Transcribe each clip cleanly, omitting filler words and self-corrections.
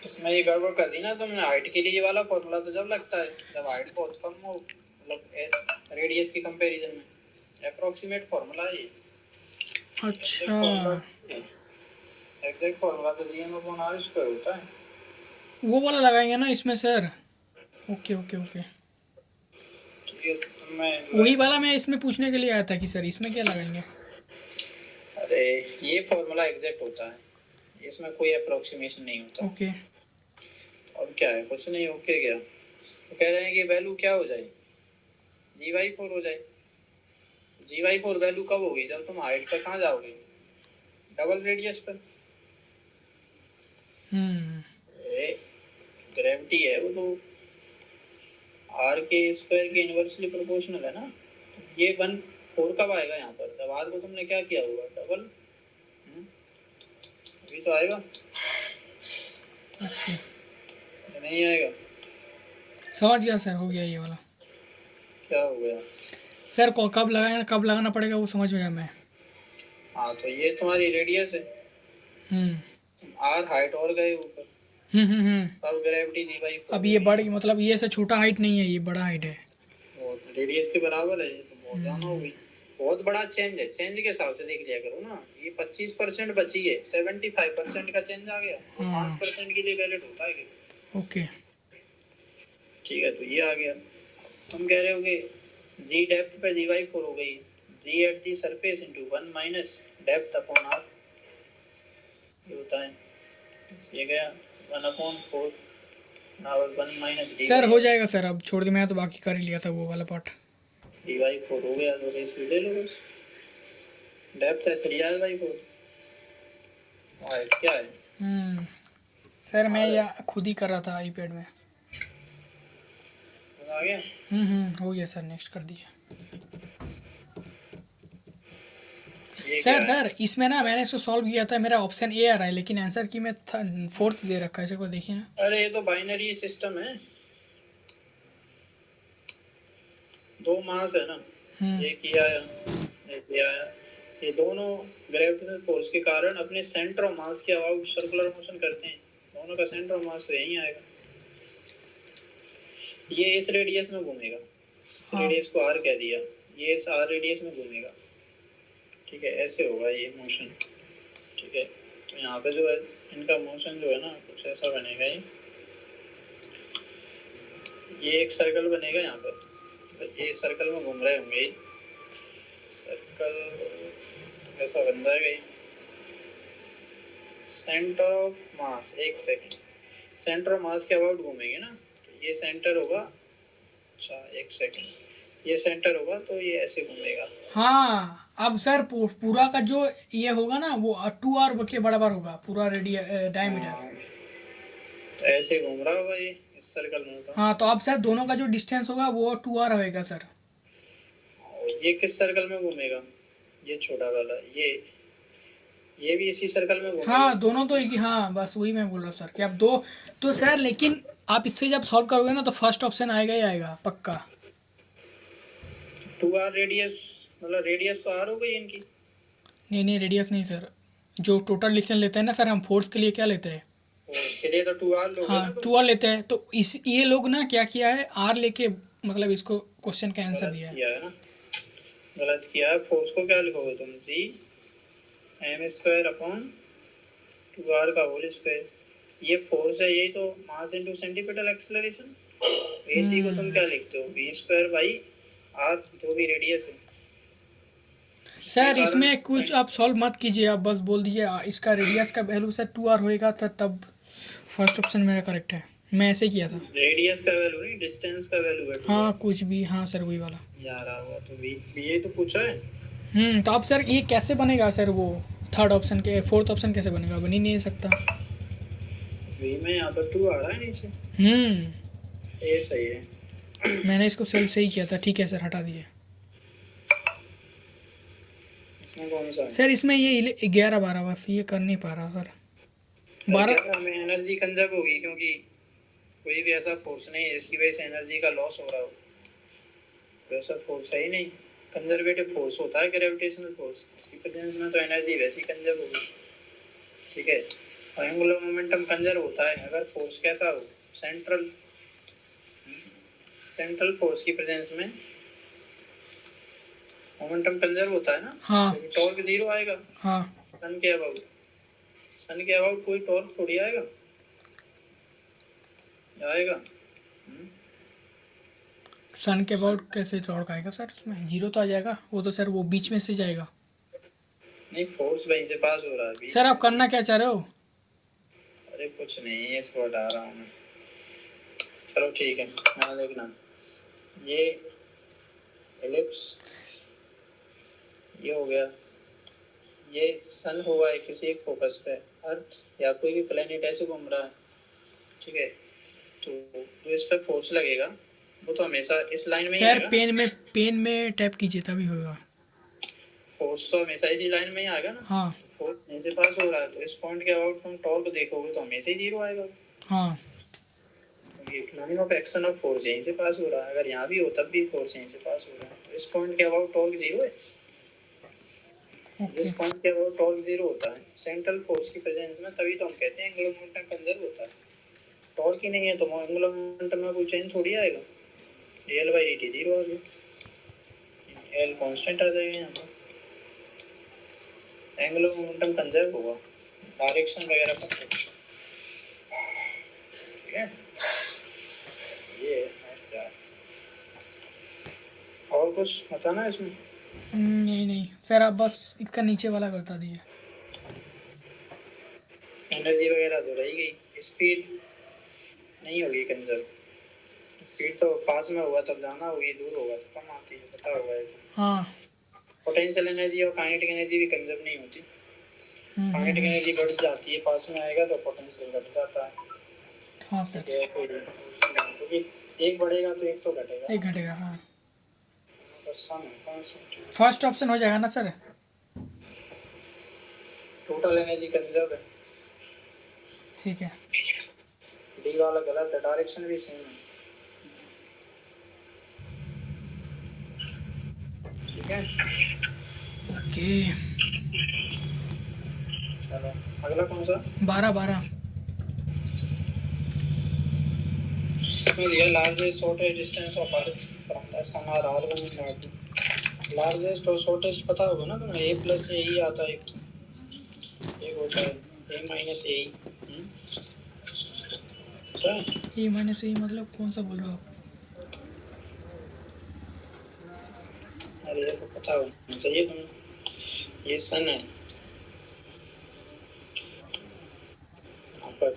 इसमें ये गड़बड़ कर दी ना तुमने। हाइट के लिए ये वाला फॉर्मूला तो जब लगता है जब हाइट बहुत कम हो, मतलब रेडियस के कंपैरिजन में। अप्रोक्सीमेट फॉर्मूला है ये। अच्छा, एग्जैक्ट फॉर्मूला तो gm/r स्क्वायर होता है। वो वाला लगाएंगे ना इसमें सर। ओके ओके ओके, ठीक है, तो मैं वही वाला मैं इसमें पूछने के लिए आया था कि सर इसमें क्या लगाएंगे। अरे ये फॉर्मूला एग्जैक्ट होता है, इसमें कोई अप्रोक्सीमेशन नहीं होता। ओके, अब क्या है, कुछ नहीं। ओके क्या तो कह रहे हैं कि वैल्यू क्या हो जाए, g/4 हो जाए। g/4 वैल्यू कब होगी, जब तुम हाइट पर कहाँ जाओगे, डबल रेडियस पर। ग्रेविटी है वो तो r के स्क्वायर के इनवर्सली प्रोपोर्शनल है ना। ये 1/4 कब आएगा यहाँ पर, जब r को तुमने क्या किया होगा, डबल। अभी तो आएगा, नहीं आएगा। समझ गया सर, हो गया ये वाला। क्या हो गया सर को कब लगाना पड़ेगा वो समझ में गया मैं। हाँ, तो ये तुम्हारी रेडियस है, r हाइट और गए ऊपर, तब ग्रेविटी g/4। अब ये बड़ी मतलब ये से छोटा हाइट नहीं है, ये बड़ा हाइट है। रेडियस के बराबर है, ये तो बहुत ज्यादा हो गई। बहुत बड़ा चेंज है, चेंज के हिसाब से देख लिया करो ना। ये 25% बची है, 75% का चेंज आ गया, 5% के लिए वैलिड होता है। ओके, ठीक है, तो ये आ गया। तुम कह रहे हो कि जी डेप्थ पे g/4 हो गई, g at the surface into 1 minus depth upon r, ये होता है। ये गया 1/4 नाउ 1 माइनस सर हो जाएगा सर, अब छोड़ दे, मैं तो बाकी कर ही लिया था वो वाला पार्ट। d/4 हो गया, तो रेस ले लो बस। डेप्थ है 3r/4, हाइट क्या है। सर मैं या खुद ही कर रहा था आईपैड में। आ गया। हो गया सर, नेक्स्ट कर दिया। सर इसमें ना मैंने इसको सॉल्व किया था, मेरा ऑप्शन ए आ रहा है, लेकिन आंसर की में 4th दे रखा है, इसे को देखिए ना। अरे ये तो बाइनरी सिस्टम है, दो मास है ना, एक ही आया एक ही आया। ये दोनों ग्रेविटेशनल फोर्स के कारण अपने सेंटर ऑफ मास के अबाउट सर्कुलर मोशन करते हैं, दोनों का सेंटर ऑफ मास तो यहीं आएगा। ये इस रेडियस में घूमेगा, इस रेडियस को r कह दिया, ये इस r रेडियस में घूमेगा। ठीक है, ऐसे होगा ये मोशन। ठीक है, तो यहाँ पे जो है इनका मोशन जो है ना कुछ ऐसा बनेगा। ये एक सर्कल बनेगा यहाँ पर, तो ये सर्कल में घूम रहे होंगे, सर्कल ऐसा बन जाएगा। सेंटर ऑफ मास, एक सेकंड, सेंटर ऑफ मास के अबाउट घूमेंगे ना, तो ये सेंटर होगा। अच्छा एक सेकंड, ये सेंटर होगा तो ये ऐसे घूमेगा। हाँ, अब सर पूरा का जो ये होगा ना वो 2r के बराबर होगा, पूरा डायमीटर। तो ऐसे घूम रहा होगा ये इस सर्कल में। हाँ, तो अब सर दोनों का जो डिस्टेंस होगा वो 2r होएगा सर। ये किस सर्कल में घूमेगा, ये छोटा वाला, ये भी इसी सर्कल में घूमेगा। हाँ, दोनों तो एक ही। हाँ, बस वही मैं बोल रहा हूँ सर कि अब दो तो सर, लेकिन आप इससे जब सॉल्व करोगे ना तो फर्स्ट ऑप्शन आएगा ही आएगा पक्का। 2r रेडियस, मतलब रेडियस तो r हो गई इनकी। नहीं रेडियस नहीं सर, जो टोटल डिस्टेंस लेते हैं ना सर हम फोर्स के लिए क्या लेते हैं, उसके लिए तो 2r लोगे। हाँ 2r लेते हैं। तो इस ये लोग ना क्या किया है, r लेके मतलब इसको क्वेश्चन का आंसर दिया है ना, गलत किया है। फोर्स को क्या लिखोगे तुम, जी m² अपॉन 2r का होल स्क्वायर। ये फोर्स है, यही तो mass into centripetal acceleration. ac को तुम क्या लिखते हो, v²/r, जो भी रेडियस है। सर इसमें कुछ आप सॉल्व मत कीजिए, आप बस बोल दीजिए इसका रेडियस का वैल्यू सर 2r होएगा, तब फर्स्ट ऑप्शन मेरा करेक्ट है। मैं ऐसे किया था। रेडियस का वैल्यू नहीं, डिस्टेंस का वैल्यू है। हाँ कुछ भी, हाँ सर वही वाला यार हुआ तो ये तो पूछा है। तो अब सर ये कैसे बनेगा सर, वो थर्ड ऑप्शन के फोर्थ ऑप्शन कैसे बनेगा, बन ही नहीं सकता। वी में यहाँ पर 2 आ रहा है नीचे। ये सही है, मैंने इसको सही किया था। ठीक है सर, हटा दिए। इसमें कौन सा है? सर इसमें ये 11-12 बस ये कर नहीं पा रहा सर। 12 में एनर्जी कंजर्व होगी, क्योंकि कोई भी ऐसा फोर्स नहीं है इसकी वजह से एनर्जी का लॉस हो रहा हो। वैसा फोर्स है ही नहीं, कंजर्वेटिव फोर्स होता है ग्रेविटेशनल फोर्स, उसकी प्रेजेंस में तो एनर्जी वैसी कंजर्व होगी। ठीक है, और एंगुलर मोमेंटम कंजर्व होता है अगर फोर्स कैसा हो, सेंट्रल फोर्स की प्रेजेंस में मोमेंटम कंजर्व होता है ना। हाँ तो टॉर्क जीरो आएगा। हाँ सन के अबाउट कोई टॉर्क थोड़ी आएगा। सन के अबाउट कैसे टॉर्क आएगा सर? उसमें जीरो तो आ जाएगा, वो तो सर वो बीच में से जाएगा। नहीं, फोर्स वहीं से पास हो रहा है सर आप करना क्या चाह रहे हो? अरे कुछ नहीं, इसको हटा रहा हूँ मैं। चलो ठीक है, मैं देखना ये एलिप्स ये हो गया, ये सन हुआ है किसी एक फोकस पे, अर्थ या कोई भी प्लेनेट ऐसे घूम रहा है, ठीक है। तो जो इस पे फोर्स लगेगा वो तो हमेशा इस लाइन में ही सर आएगा। पेन में टैप कीजिए तभी होगा। फोर्स तो हमेशा इसी लाइन में ही आएगा ना। हाँ फोर्स यहीं से पास हो रहा है तो इस पॉइंट के अबाउट तुम टॉर्क देखोगे तो हमेशा ही जीरो आएगा। हाँ ये line of action of force यहीं से पास हो रहा है, अगर यहाँ भी हो तब भी फोर्स यहीं से पास हो रहा है, तो इस पॉइंट के अबाउट टॉर्क जीरो है। ओके। इस पॉइंट के अबाउट टॉर्क जीरो होता है सेंट्रल फोर्स की प्रेजेंस में, तभी तो हम कहते हैं एंगुलर मोमेंटम कंजर्व होता है। टॉर्क ही नहीं है तो एंगुलर मोमेंटम में कोई चेंज थोड़ी आएगा। dl by dt जीरो आ गया, l कांस्टेंट आ जाएगा यहाँ पर, एंगुलर मोमेंटम कंजर्व होगा, डायरेक्शन वगैरह सब कुछ, ठीक है। ये है। और कुछ बताना इसमें? नहीं सर, आप बस इसका नीचे वाला बता दीजिए। एनर्जी वगैरह तो रही गई, स्पीड नहीं होगी कंजर्व। स्पीड तो पास में होगा तब जाना होगी, दूर होगा तो कम आती है, पता होगा ये। हाँ पोटेंशियल एनर्जी और काइनेटिक एनर्जी भी कंजर्व नहीं होती। काइनेटिक एनर्जी बढ़ जाती है, पास में आएगा तो पोटेंशियल घट जाता है। हाँ सर, क्योंकि एक बढ़ेगा तो एक तो घटेगा। एक घटेगा। हाँ बस सम है कांस्टेंट। फर्स्ट ऑप्शन हो जाएगा ना सर? टोटल एनर्जी कंजर्व है। ठीक है। डी वाला गलत है, डायरेक्शन भी सेम है, ठीक है। ओके चलो अगला कौन सा? 12 इसमें दिया largest shortest distance of earth from the sun are r1 and r2। Largest और शॉर्टेस्ट पता होगा ना तुम्हें, a प्लस ए ही आता है, एक होता है a माइनस ए, पता है? ए माइनस ए मतलब कौन सा बोल रहे हो आप? अरे ये तो पता होना चाहिए तुम्हें, ये सन है यहाँ पर,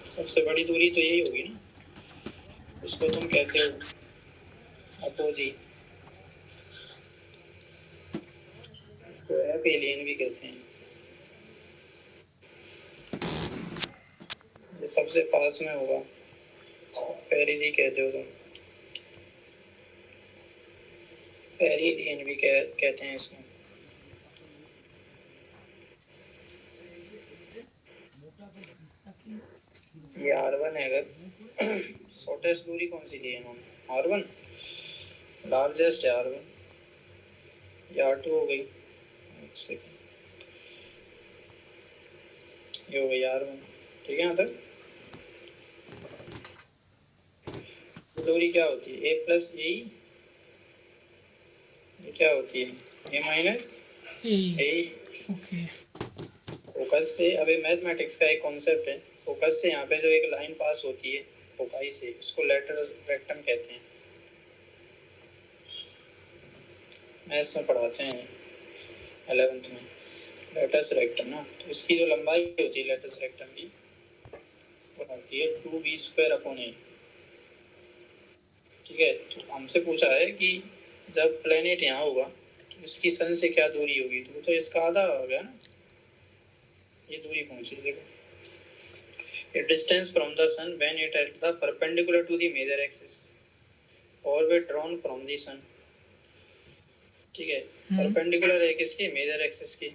सबसे बड़ी दूरी तो यही होगी ना, उसको तुम कहते हो अपोजी, उसको एलियन भी कहते हैं। ये सबसे पास में होगा, पेरिजी कहते हो तुम, पेरिलियन भी कहते हैं इसको। ये R1 है, अगर शॉर्टेस्ट दूरी कौन सी ली है इन्होंने, R1, लार्जेस्ट है R1, ये R2 हो गई, ये हो गई R1, ठीक है। यहाँ तक दूरी क्या होती है, a प्लस ए, ये क्या होती है a minus A. Okay focus से, अबे मैथमेटिक्स का एक कॉन्सेप्ट है, फोकस से यहाँ पे जो एक लाइन पास होती है फोकाई से, इसको लेटरल रेक्टम कहते हैं, मैथ्स में पढ़ाते हैं 11th में, लेटस रेक्टम ना। तो इसकी जो लंबाई होती है लेटस रेक्टम की, वो होती है 2b² ठीक है। तो हमसे पूछा है कि जब प्लेनेट यहाँ होगा तो इसकी सन से क्या दूरी होगी, तो इसका आधा हो गया ना, ये दूरी पहुंची। देखो, a distance from the sun when it at the perpendicular to the major axis or withdrawn from the sun, ठीक है। परपेंडिकुलर है किसकी, मेजर एक्सिस की।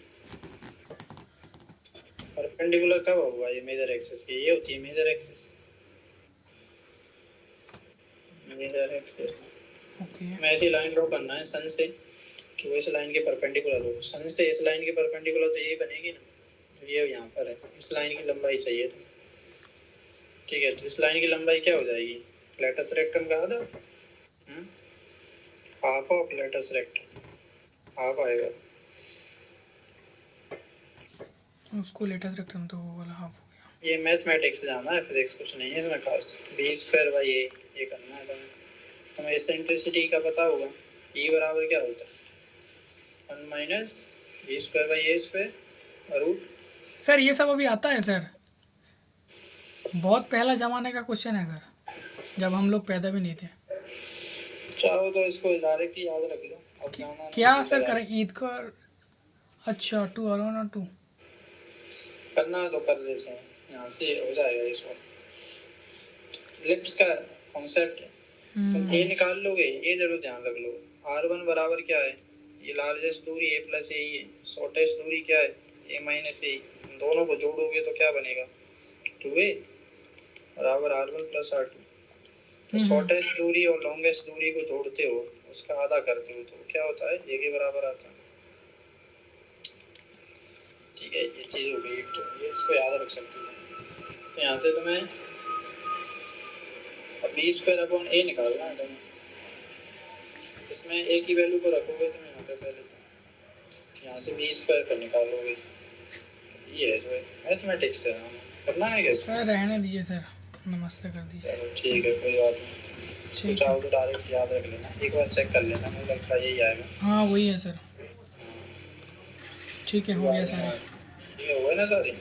परपेंडिकुलर कब होगा ये मेजर एक्सिस की, ये होती है major axis, major axis. Okay मैं ऐसी लाइन ड्रॉ करना है सन से कि वो इस लाइन के परपेंडिकुलर हो। सन से इस लाइन के परपेंडिकुलर तो यही बनेगी ना, तो ये यहाँ पर है, इस लाइन की लंबाई चाहिए तो ठीक है। तो इस लाइन की लंबाई क्या हो जाएगी, लेटस रेक्टम का आधा, half of latus rectum, half आएगा। उसको लेटेस्ट रेक्टम तो वो वाला हाफ हो गया। ये मैथमेटिक्स जाना है, फिजिक्स कुछ नहीं है इसमें खास। बी स्क्वायर बाई ये करना है तुम्हें एसेंट्रिसिटी का पता होगा। ई बराबर क्या होता है, 1 minus b square by a square root. Sir ये सब अभी आता है सर, बहुत पहला जमाने का क्वेश्चन है सर, जब हम लोग पैदा भी नहीं थे। चाहो तो इसको डायरेक्ट ही याद रख लो। अब जाना क्या सर करें ईद को? अच्छा 2 और 2 करना तो कर लेते हैं, यहाँ से हो जाएगा। इसको लिप्स का कॉन्सेप्ट है, तुम ए निकाल लोगे, ये जरूर ध्यान रख लो। r1 बराबर क्या है, ये लार्जेस्ट दूरी a प्लस ए ही है, शॉर्टेस्ट दूरी क्या है a माइनस ए। दोनों को जोड़ोगे तो क्या बनेगा, 2a बराबर r1 प्लस r2। तो शॉर्टेस्ट दूरी और लॉन्गेस्ट दूरी को जोड़ते हो, उसका आधा करते हो, तो क्या होता है, a के बराबर आता है। ठीक है, ये चीज़ हो गई, तो ये इसको याद रख सकते हो। तो यहाँ से तुम्हें अब बी स्क्वायर अपॉन ए निकालना है तुम्हें। इसमें ए की वैल्यू को रखोगे तुम यहाँ पे, पहले यहाँ से बी स्क्वायर कर निकालोगे। ये है जो है मैथमेटिक्स है, करना है क्या सर? रहने दीजिए सर, नमस्ते कर दीजिए। चलो ठीक है, कोई बात नहीं। इसको चाहो तो डायरेक्ट याद रख लेना, एक बार चेक कर लेना, मुझे लगता है यही आएगा। हाँ वही है सर। ठीक है, हो गया सारे। ठीक है, हुआ ना सारे।